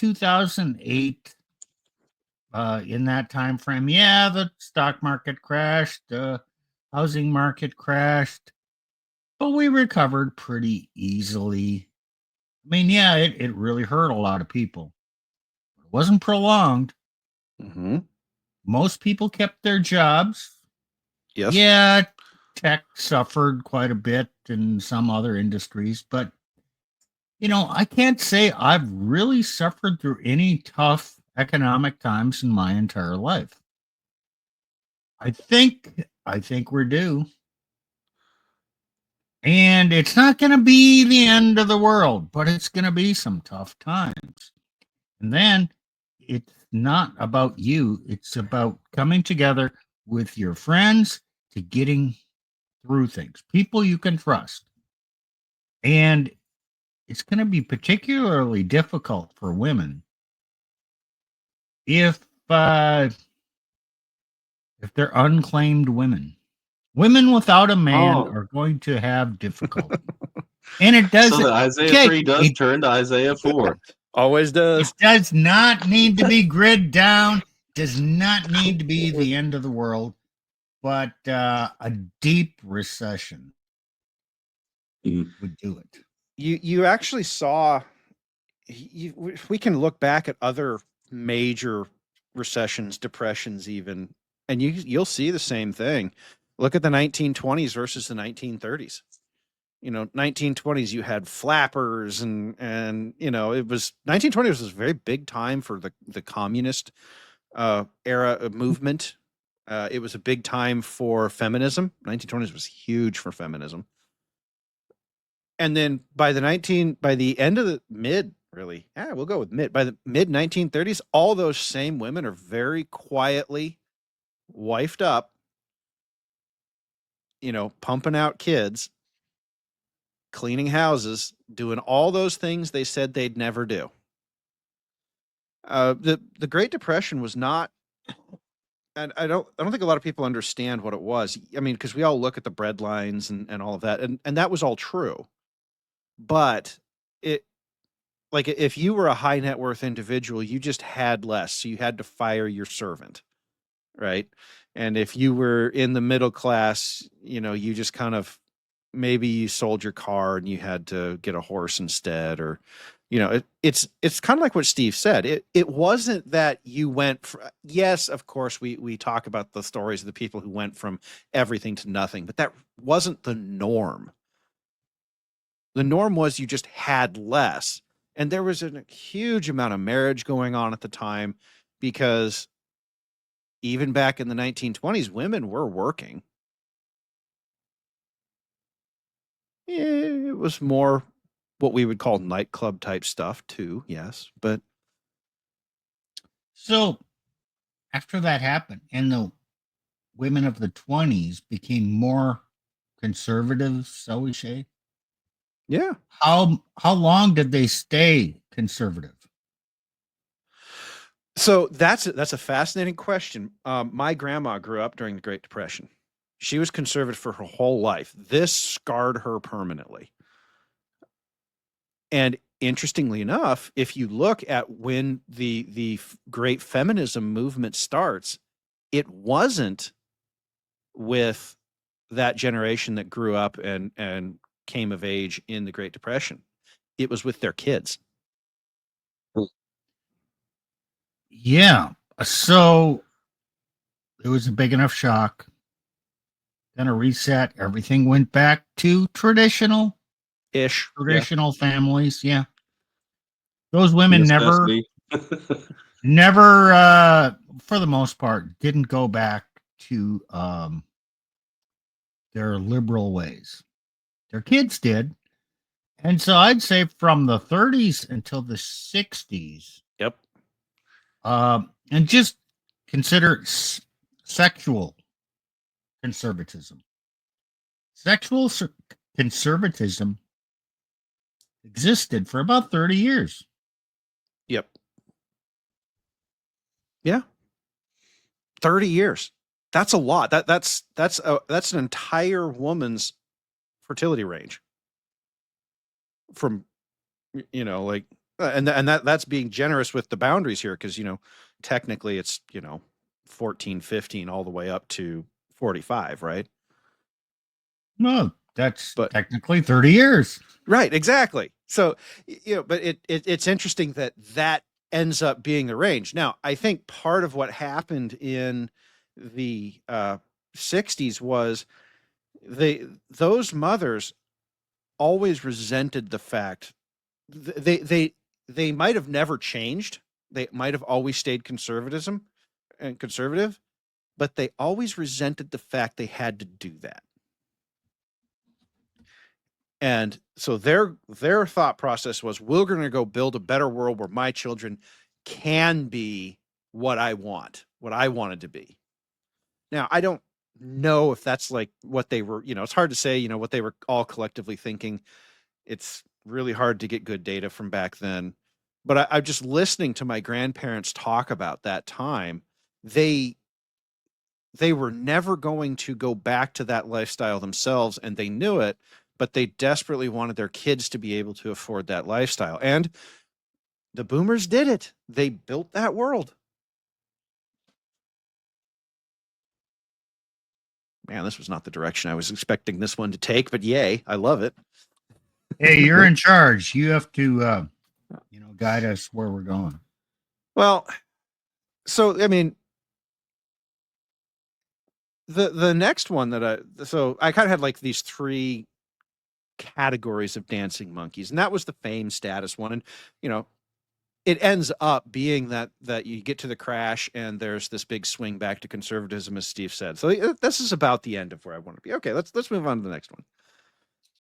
2008, in that time frame, yeah, the stock market crashed, the housing market crashed, but we recovered pretty easily. I mean, yeah, it really hurt a lot of people. It wasn't prolonged. Mm-hmm. Most people kept their jobs. Yes. Yeah, tech suffered quite a bit in some other industries, but I can't say I've really suffered through any tough economic times in my entire life. I think we're due. And it's not going to be the end of the world, but it's going to be some tough times. And then it's not about you, it's about coming together with your friends to getting through things, people you can trust. And it's going to be particularly difficult for women if uh, if they're unclaimed women. Women without a man Oh. are going to have difficulty. And it So doesn't. the Isaiah Okay, 3 does turn to Isaiah 4. Always does. it does not need to be grid down, does not need to be the end of the world, but a deep recession would do it. You actually saw. We can look back at other major recessions, depressions, even, and you'll see the same thing. Look at the 1920s versus the 1930s. 1920s, you had flappers, and it was 1920s was a very big time for the communist era of movement. It was a big time for feminism. 1920s was huge for feminism. And then by the end of the we'll go with by the mid 1930s, all those same women are very quietly wifed up, pumping out kids, cleaning houses, doing all those things they said they'd never do. The Great Depression was not, and I don't think a lot of people understand what it was. I mean, because we all look at the breadlines and all of that, and that was all true. But like if you were a high net worth individual, you just had less, so you had to fire your servant, right? And if you were in the middle class, you just kind of, maybe you sold your car and you had to get a horse instead, or it's kind of like what Steve said. It wasn't that you went yes, of course we talk about the stories of the people who went from everything to nothing, but that wasn't the norm. The norm was you just had less. And there was a huge amount of marriage going on at the time, because even back in the 1920s, women were working. It was more what we would call nightclub type stuff too, yes. But So after that happened, and the women of the 20s became more conservative, so we say. yeah. How long did they stay conservative? So that's a fascinating question. My grandma grew up during the Great Depression. She was conservative for her whole life. This scarred her permanently. And interestingly enough, if you look at when the great feminism movement starts, it wasn't with that generation that grew up and came of age in the Great Depression. It was with their kids. Yeah. So it was a big enough shock. Then a reset. Everything went back to traditional families. Yeah. Those women never, for the most part, didn't go back to their liberal ways. Their kids did. And so I'd say from the 30s until the 60s. Yep. And just consider sexual conservatism. Sexual conservatism existed for about 30 years. Yep. Yeah. 30 years. That's a lot. That's an entire woman's fertility range. From like And that's being generous with the boundaries here, because technically it's 14, 15, all the way up to 45, right? No, that's But technically 30 years. right, exactly. So but it's interesting that ends up being the range. Now, I think part of what happened in the 60s was those mothers always resented the fact they might have never changed. They might have always stayed conservative, but they always resented the fact they had to do that. And so their thought process was, we're going to go build a better world where my children can be what I wanted to be. Now, I don't know if that's like what they were, it's hard to say, what they were all collectively thinking. It's really hard to get good data from back then. But I'm just listening to my grandparents talk about that time. They were never going to go back to that lifestyle themselves, and they knew it, but they desperately wanted their kids to be able to afford that lifestyle. And the boomers did it. They built that world. Man, this was not the direction I was expecting this one to take, but yay, I love it. Hey, you're in charge. You have to, guide us where we're going. Well, so, I mean, the next one that I kind of had like these three categories of dancing monkeys, and that was the fame status one. And, it ends up being that you get to the crash and there's this big swing back to conservatism, as Steve said. So this is about the end of where I want to be. Okay, let's move on to the next one.